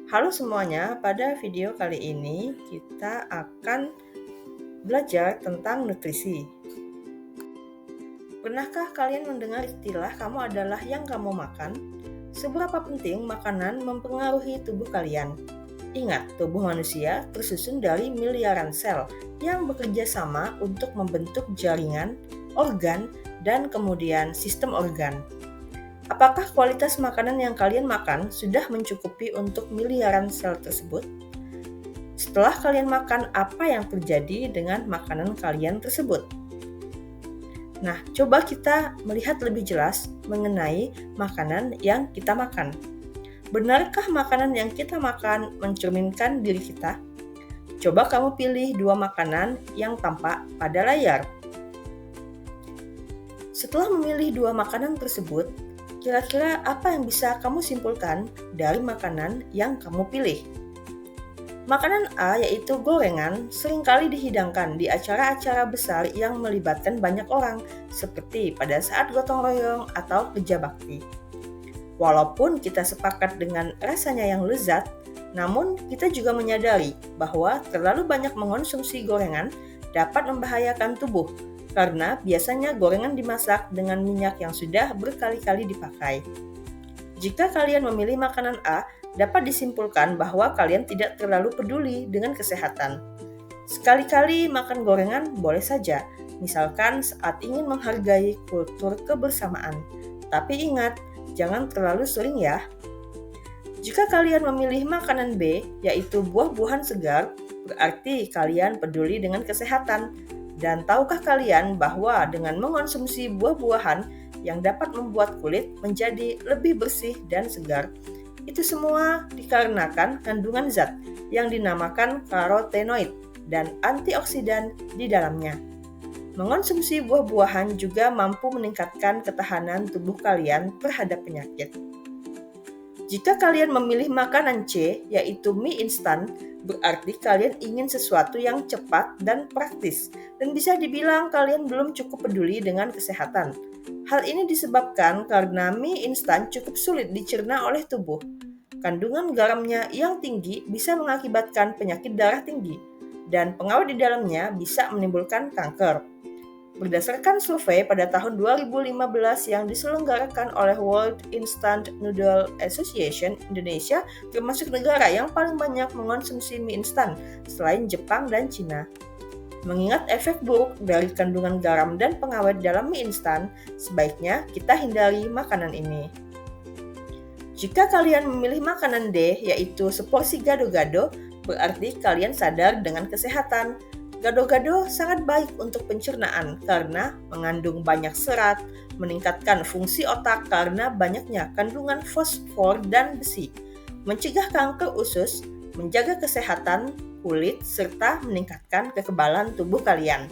Halo semuanya, pada video kali ini kita akan belajar tentang nutrisi. Pernahkah kalian mendengar istilah "kamu adalah yang kamu makan"? Seberapa penting makanan mempengaruhi tubuh kalian? Ingat, tubuh manusia tersusun dari miliaran sel yang bekerja sama untuk membentuk jaringan, organ, dan kemudian sistem organ. Apakah kualitas makanan yang kalian makan sudah mencukupi untuk miliaran sel tersebut? Setelah kalian makan, apa yang terjadi dengan makanan kalian tersebut? Nah, coba kita melihat lebih jelas mengenai makanan yang kita makan. Benarkah makanan yang kita makan mencerminkan diri kita? Coba kamu pilih 2 makanan yang tampak pada layar. Setelah memilih 2 makanan tersebut, kira-kira apa yang bisa kamu simpulkan dari makanan yang kamu pilih? Makanan A, yaitu gorengan, seringkali dihidangkan di acara-acara besar yang melibatkan banyak orang, seperti pada saat gotong royong atau kerja bakti. Walaupun kita sepakat dengan rasanya yang lezat, namun kita juga menyadari bahwa terlalu banyak mengonsumsi gorengan dapat membahayakan tubuh, karena biasanya gorengan dimasak dengan minyak yang sudah berkali-kali dipakai. Jika kalian memilih makanan A, dapat disimpulkan bahwa kalian tidak terlalu peduli dengan kesehatan. Sekali-kali makan gorengan boleh saja, misalkan saat ingin menghargai kultur kebersamaan. Tapi ingat, jangan terlalu sering ya. Jika kalian memilih makanan B, yaitu buah-buahan segar, berarti kalian peduli dengan kesehatan. Dan tahukah kalian bahwa dengan mengonsumsi buah-buahan yang dapat membuat kulit menjadi lebih bersih dan segar, itu semua dikarenakan kandungan zat yang dinamakan karotenoid dan antioksidan di dalamnya. Mengonsumsi buah-buahan juga mampu meningkatkan ketahanan tubuh kalian terhadap penyakit. Jika kalian memilih makanan C, yaitu mie instan, berarti kalian ingin sesuatu yang cepat dan praktis, dan bisa dibilang kalian belum cukup peduli dengan kesehatan. Hal ini disebabkan karena mie instan cukup sulit dicerna oleh tubuh. Kandungan garamnya yang tinggi bisa mengakibatkan penyakit darah tinggi, dan pengawet di dalamnya bisa menimbulkan kanker. Berdasarkan survei pada tahun 2015 yang diselenggarakan oleh World Instant Noodle Association, Indonesia termasuk negara yang paling banyak mengonsumsi mie instan selain Jepang dan Cina. Mengingat efek buruk dari kandungan garam dan pengawet dalam mie instan, sebaiknya kita hindari makanan ini. Jika kalian memilih makanan D, yaitu seporsi gado-gado, berarti kalian sadar dengan kesehatan. Gado-gado sangat baik untuk pencernaan karena mengandung banyak serat, meningkatkan fungsi otak karena banyaknya kandungan fosfor dan besi, mencegah kanker usus, menjaga kesehatan kulit, serta meningkatkan kekebalan tubuh kalian.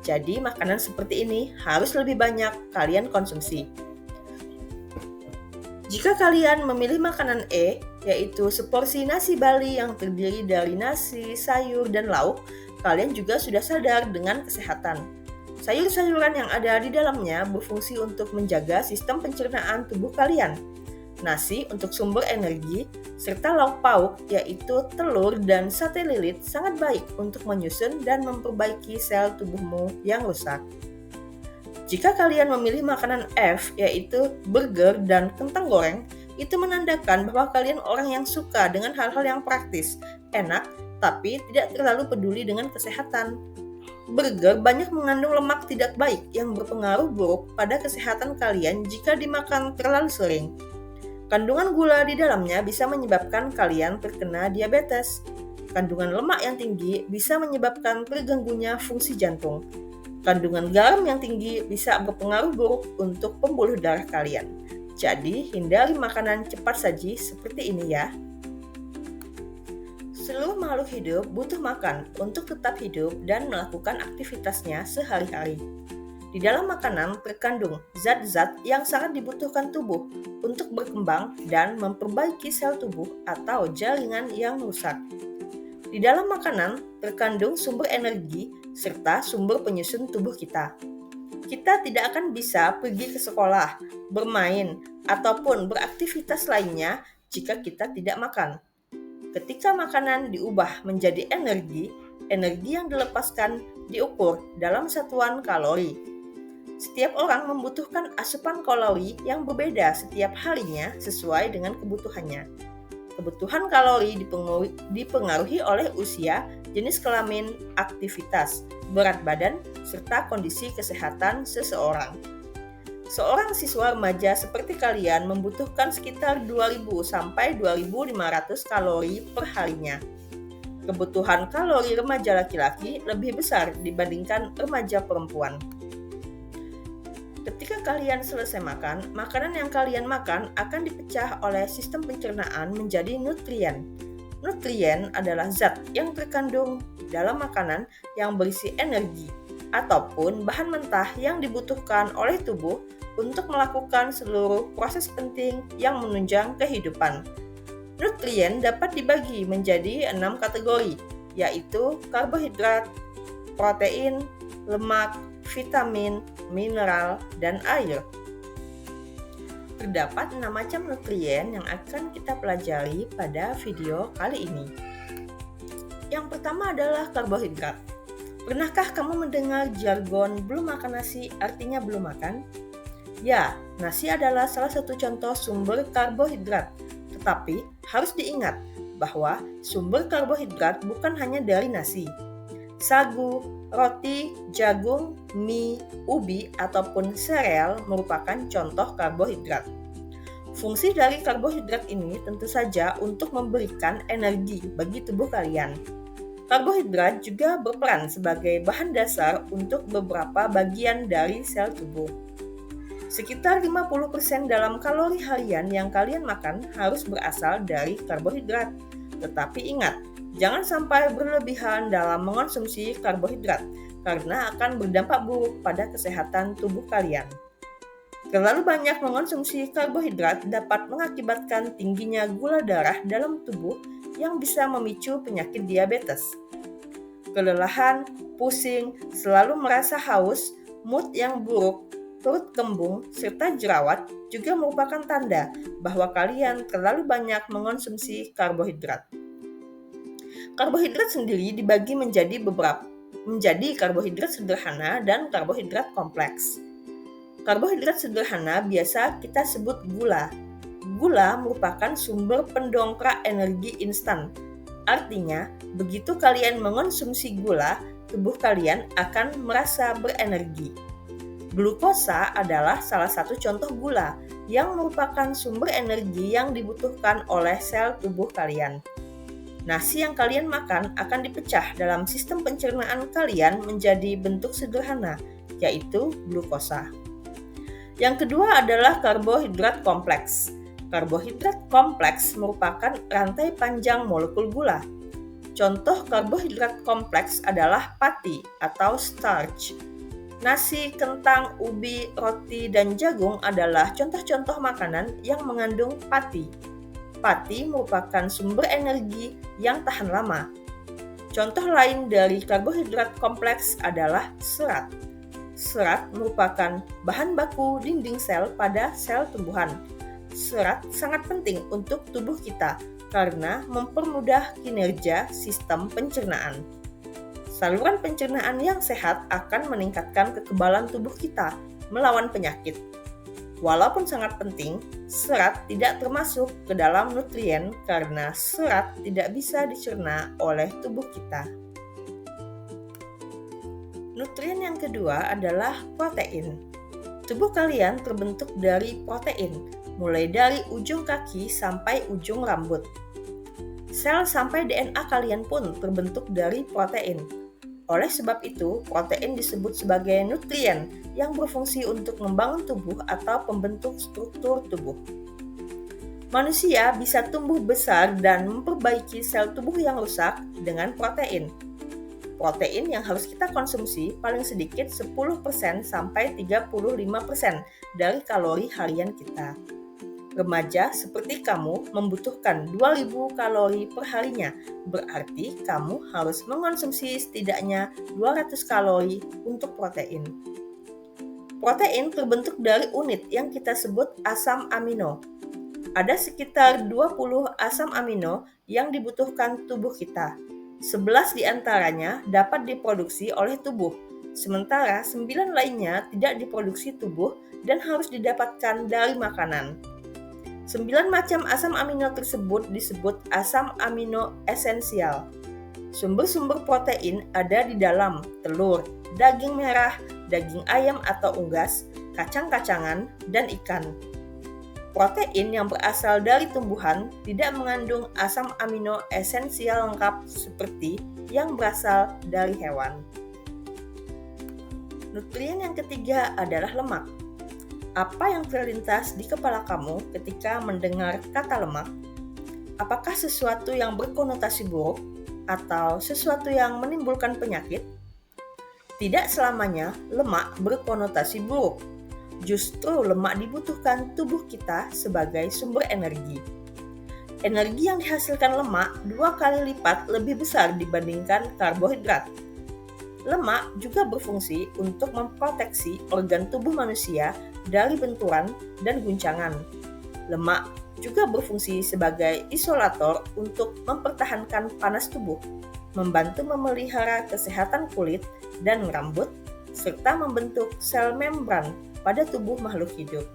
Jadi makanan seperti ini harus lebih banyak kalian konsumsi. Jika kalian memilih makanan E, yaitu seporsi nasi Bali yang terdiri dari nasi, sayur, dan lauk, kalian juga sudah sadar dengan kesehatan. Sayur-sayuran yang ada di dalamnya berfungsi untuk menjaga sistem pencernaan tubuh kalian. Nasi untuk sumber energi, serta lauk pauk yaitu telur dan sate lilit sangat baik untuk menyusun dan memperbaiki sel tubuhmu yang rusak. Jika kalian memilih makanan F, yaitu burger dan kentang goreng, itu menandakan bahwa kalian orang yang suka dengan hal-hal yang praktis, enak, tapi tidak terlalu peduli dengan kesehatan. Burger banyak mengandung lemak tidak baik yang berpengaruh buruk pada kesehatan kalian jika dimakan terlalu sering. Kandungan gula di dalamnya bisa menyebabkan kalian terkena diabetes. Kandungan lemak yang tinggi bisa menyebabkan terganggunya fungsi jantung. Kandungan garam yang tinggi bisa berpengaruh buruk untuk pembuluh darah kalian. Jadi, hindari makanan cepat saji seperti ini ya. Seluruh makhluk hidup butuh makan untuk tetap hidup dan melakukan aktivitasnya sehari-hari. Di dalam makanan terkandung zat-zat yang sangat dibutuhkan tubuh untuk berkembang dan memperbaiki sel tubuh atau jaringan yang rusak. Di dalam makanan terkandung sumber energi serta sumber penyusun tubuh kita. Kita tidak akan bisa pergi ke sekolah, bermain, ataupun beraktivitas lainnya jika kita tidak makan. Ketika makanan diubah menjadi energi, energi yang dilepaskan diukur dalam satuan kalori. Setiap orang membutuhkan asupan kalori yang berbeda setiap harinya sesuai dengan kebutuhannya. Kebutuhan kalori dipengaruhi oleh usia, jenis kelamin, aktivitas, berat badan, serta kondisi kesehatan seseorang. Seorang siswa remaja seperti kalian membutuhkan sekitar 2.000 sampai 2.500 kalori per harinya. Kebutuhan kalori remaja laki-laki lebih besar dibandingkan remaja perempuan. Ketika kalian selesai makan, makanan yang kalian makan akan dipecah oleh sistem pencernaan menjadi nutrien. Nutrien adalah zat yang terkandung dalam makanan yang berisi energi ataupun bahan mentah yang dibutuhkan oleh tubuh untuk melakukan seluruh proses penting yang menunjang kehidupan. Nutrien dapat dibagi menjadi 6 kategori, yaitu karbohidrat, protein, lemak, vitamin, mineral, dan air. Terdapat 6 macam nutrien yang akan kita pelajari pada video kali ini. Yang pertama adalah karbohidrat. Pernahkah kamu mendengar jargon belum makan nasi artinya belum makan? Ya, nasi adalah salah satu contoh sumber karbohidrat. Tetapi harus diingat bahwa sumber karbohidrat bukan hanya dari nasi. Sagu, roti, jagung, mie, ubi, ataupun sereal merupakan contoh karbohidrat. Fungsi dari karbohidrat ini tentu saja untuk memberikan energi bagi tubuh kalian. Karbohidrat juga berperan sebagai bahan dasar untuk beberapa bagian dari sel tubuh. Sekitar 50% dalam kalori harian yang kalian makan harus berasal dari karbohidrat. Tetapi ingat, jangan sampai berlebihan dalam mengonsumsi karbohidrat karena akan berdampak buruk pada kesehatan tubuh kalian. Terlalu banyak mengonsumsi karbohidrat dapat mengakibatkan tingginya gula darah dalam tubuh yang bisa memicu penyakit diabetes. Kelelahan, pusing, selalu merasa haus, mood yang buruk, perut kembung, serta jerawat juga merupakan tanda bahwa kalian terlalu banyak mengonsumsi karbohidrat. Karbohidrat sendiri dibagi menjadi karbohidrat sederhana dan karbohidrat kompleks. Karbohidrat sederhana biasa kita sebut gula. Gula merupakan sumber pendongkrak energi instan. Artinya, begitu kalian mengonsumsi gula, tubuh kalian akan merasa berenergi. Glukosa adalah salah satu contoh gula yang merupakan sumber energi yang dibutuhkan oleh sel tubuh kalian. Nasi yang kalian makan akan dipecah dalam sistem pencernaan kalian menjadi bentuk sederhana, yaitu glukosa. Yang kedua adalah karbohidrat kompleks. Karbohidrat kompleks merupakan rantai panjang molekul gula. Contoh karbohidrat kompleks adalah pati atau starch. Nasi, kentang, ubi, roti, dan jagung adalah contoh-contoh makanan yang mengandung pati. Pati merupakan sumber energi yang tahan lama. Contoh lain dari karbohidrat kompleks adalah serat. Serat merupakan bahan baku dinding sel pada sel tumbuhan. Serat sangat penting untuk tubuh kita karena mempermudah kinerja sistem pencernaan. Saluran pencernaan yang sehat akan meningkatkan kekebalan tubuh kita melawan penyakit. Walaupun sangat penting, serat tidak termasuk ke dalam nutrien karena serat tidak bisa dicerna oleh tubuh kita. Nutrien yang kedua adalah protein. Tubuh kalian terbentuk dari protein, mulai dari ujung kaki sampai ujung rambut. Sel sampai DNA kalian pun terbentuk dari protein. Oleh sebab itu, protein disebut sebagai nutrien yang berfungsi untuk membangun tubuh atau pembentuk struktur tubuh. Manusia bisa tumbuh besar dan memperbaiki sel tubuh yang rusak dengan protein. Protein yang harus kita konsumsi paling sedikit 10% sampai 35% dari kalori harian kita. Remaja seperti kamu membutuhkan 2.000 kalori per harinya, berarti kamu harus mengonsumsi setidaknya 200 kalori untuk protein. Protein terbentuk dari unit yang kita sebut asam amino. Ada sekitar 20 asam amino yang dibutuhkan tubuh kita. 11 diantaranya dapat diproduksi oleh tubuh, sementara 9 lainnya tidak diproduksi tubuh dan harus didapatkan dari makanan. 9 macam asam amino tersebut disebut asam amino esensial. Sumber-sumber protein ada di dalam telur, daging merah, daging ayam atau unggas, kacang-kacangan, dan ikan. Protein yang berasal dari tumbuhan tidak mengandung asam amino esensial lengkap seperti yang berasal dari hewan. Nutrien yang ketiga adalah lemak. Apa yang terlintas di kepala kamu ketika mendengar kata lemak? Apakah sesuatu yang berkonotasi buruk atau sesuatu yang menimbulkan penyakit? Tidak selamanya lemak berkonotasi buruk. Justru lemak dibutuhkan tubuh kita sebagai sumber energi. Energi yang dihasilkan lemak 2 kali lipat lebih besar dibandingkan karbohidrat. Lemak juga berfungsi untuk memproteksi organ tubuh manusia dari benturan dan guncangan. Lemak juga berfungsi sebagai isolator untuk mempertahankan panas tubuh, membantu memelihara kesehatan kulit dan rambut, serta membentuk sel membran pada tubuh makhluk hidup.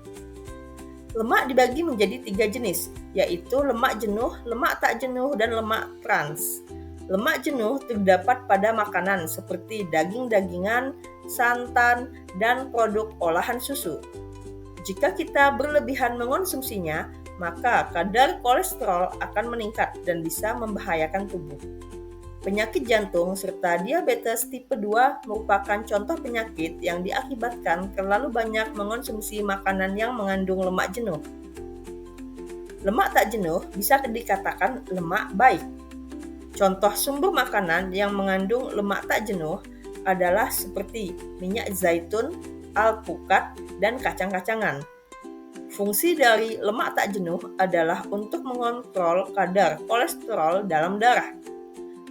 Lemak dibagi menjadi 3 jenis, yaitu lemak jenuh, lemak tak jenuh, dan lemak trans. Lemak jenuh terdapat pada makanan seperti daging-dagingan, santan, dan produk olahan susu. Jika kita berlebihan mengonsumsinya, maka kadar kolesterol akan meningkat dan bisa membahayakan tubuh. Penyakit jantung serta diabetes tipe 2 merupakan contoh penyakit yang diakibatkan terlalu banyak mengonsumsi makanan yang mengandung lemak jenuh. Lemak tak jenuh bisa dikatakan lemak baik. Contoh sumber makanan yang mengandung lemak tak jenuh adalah seperti minyak zaitun, alpukat, dan kacang-kacangan. Fungsi dari lemak tak jenuh adalah untuk mengontrol kadar kolesterol dalam darah.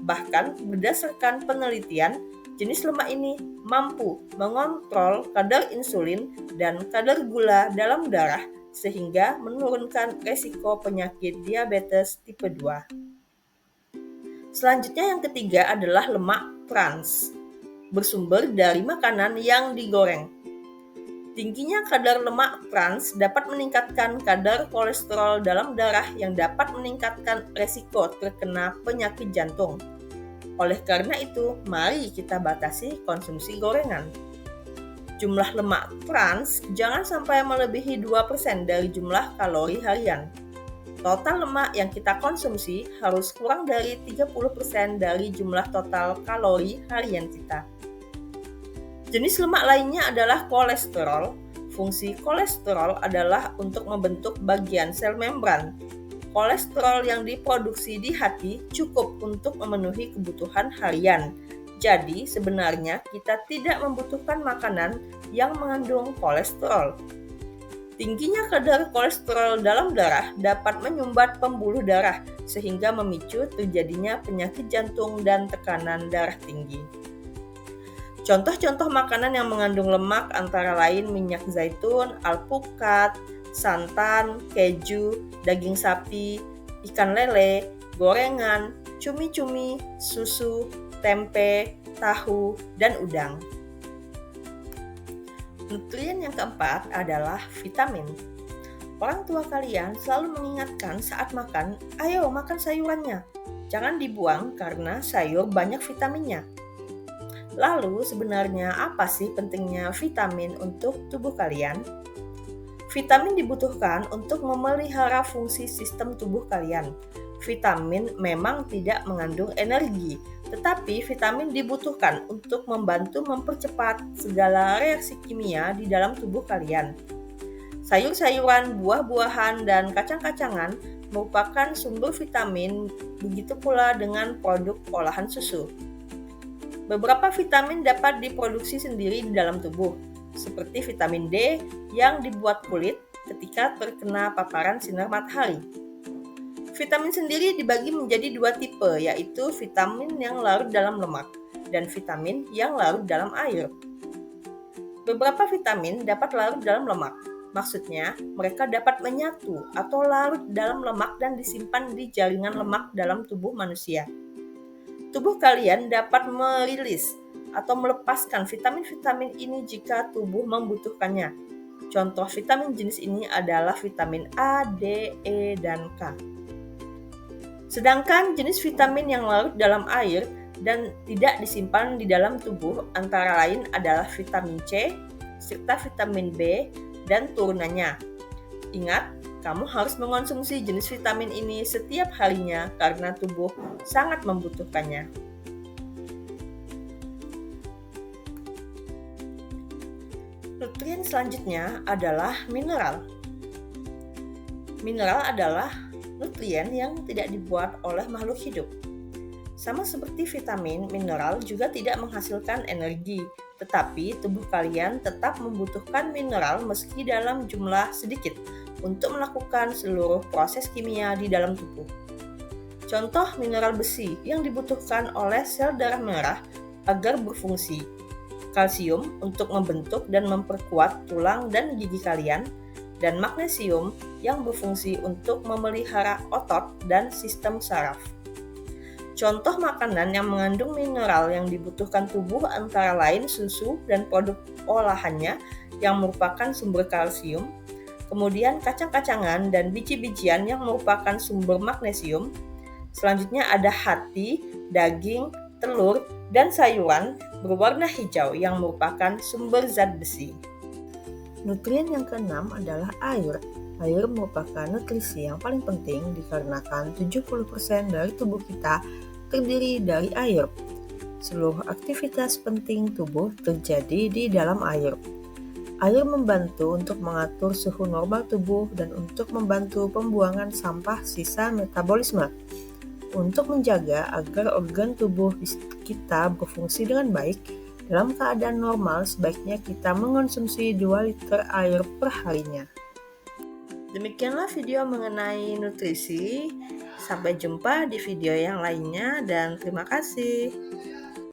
Bahkan berdasarkan penelitian, jenis lemak ini mampu mengontrol kadar insulin dan kadar gula dalam darah sehingga menurunkan resiko penyakit diabetes tipe 2. Selanjutnya yang ketiga adalah lemak trans, bersumber dari makanan yang digoreng. Tingginya kadar lemak trans dapat meningkatkan kadar kolesterol dalam darah yang dapat meningkatkan resiko terkena penyakit jantung. Oleh karena itu, mari kita batasi konsumsi gorengan. Jumlah lemak trans jangan sampai melebihi 2% dari jumlah kalori harian. Total lemak yang kita konsumsi harus kurang dari 30% dari jumlah total kalori harian kita. Jenis lemak lainnya adalah kolesterol. Fungsi kolesterol adalah untuk membentuk bagian sel membran. Kolesterol yang diproduksi di hati cukup untuk memenuhi kebutuhan harian. Jadi, sebenarnya kita tidak membutuhkan makanan yang mengandung kolesterol. Tingginya kadar kolesterol dalam darah dapat menyumbat pembuluh darah sehingga memicu terjadinya penyakit jantung dan tekanan darah tinggi. Contoh-contoh makanan yang mengandung lemak antara lain minyak zaitun, alpukat, santan, keju, daging sapi, ikan lele, gorengan, cumi-cumi, susu, tempe, tahu, dan udang. Nutrien yang keempat adalah vitamin. Orang tua kalian selalu mengingatkan saat makan, ayo makan sayurannya. Jangan dibuang karena sayur banyak vitaminnya. Lalu sebenarnya apa sih pentingnya vitamin untuk tubuh kalian? Vitamin dibutuhkan untuk memelihara fungsi sistem tubuh kalian. Vitamin memang tidak mengandung energi, tetapi vitamin dibutuhkan untuk membantu mempercepat segala reaksi kimia di dalam tubuh kalian. Sayur-sayuran, buah-buahan, dan kacang-kacangan merupakan sumber vitamin, begitu pula dengan produk olahan susu. Beberapa vitamin dapat diproduksi sendiri di dalam tubuh, seperti vitamin D yang dibuat kulit ketika terkena paparan sinar matahari. Vitamin sendiri dibagi menjadi 2 tipe, yaitu vitamin yang larut dalam lemak dan vitamin yang larut dalam air. Beberapa vitamin dapat larut dalam lemak. Maksudnya, mereka dapat menyatu atau larut dalam lemak dan disimpan di jaringan lemak dalam tubuh manusia. Tubuh kalian dapat merilis atau melepaskan vitamin-vitamin ini jika tubuh membutuhkannya. Contoh vitamin jenis ini adalah vitamin A, D, E, dan K. Sedangkan jenis vitamin yang larut dalam air dan tidak disimpan di dalam tubuh antara lain adalah vitamin C, serta vitamin B, dan turunannya. Ingat, kamu harus mengonsumsi jenis vitamin ini setiap harinya karena tubuh sangat membutuhkannya. Nutrien selanjutnya adalah mineral. Mineral adalah nutrien yang tidak dibuat oleh makhluk hidup. Sama seperti vitamin, mineral juga tidak menghasilkan energi, tetapi tubuh kalian tetap membutuhkan mineral meski dalam jumlah sedikit untuk melakukan seluruh proses kimia di dalam tubuh. Contoh mineral besi yang dibutuhkan oleh sel darah merah agar berfungsi, kalsium untuk membentuk dan memperkuat tulang dan gigi kalian, dan magnesium yang berfungsi untuk memelihara otot dan sistem saraf. Contoh makanan yang mengandung mineral yang dibutuhkan tubuh antara lain susu dan produk olahannya yang merupakan sumber kalsium, kemudian kacang-kacangan dan biji-bijian yang merupakan sumber magnesium. Selanjutnya ada hati, daging, telur, dan sayuran berwarna hijau yang merupakan sumber zat besi. Nutrien yang keenam adalah air. Air merupakan nutrisi yang paling penting dikarenakan 70% dari tubuh kita terdiri dari air. Seluruh aktivitas penting tubuh terjadi di dalam air. Air membantu untuk mengatur suhu normal tubuh dan untuk membantu pembuangan sampah sisa metabolisme. Untuk menjaga agar organ tubuh kita berfungsi dengan baik, dalam keadaan normal sebaiknya kita mengonsumsi 2 liter air per harinya. Demikianlah video mengenai nutrisi. Sampai jumpa di video yang lainnya dan terima kasih.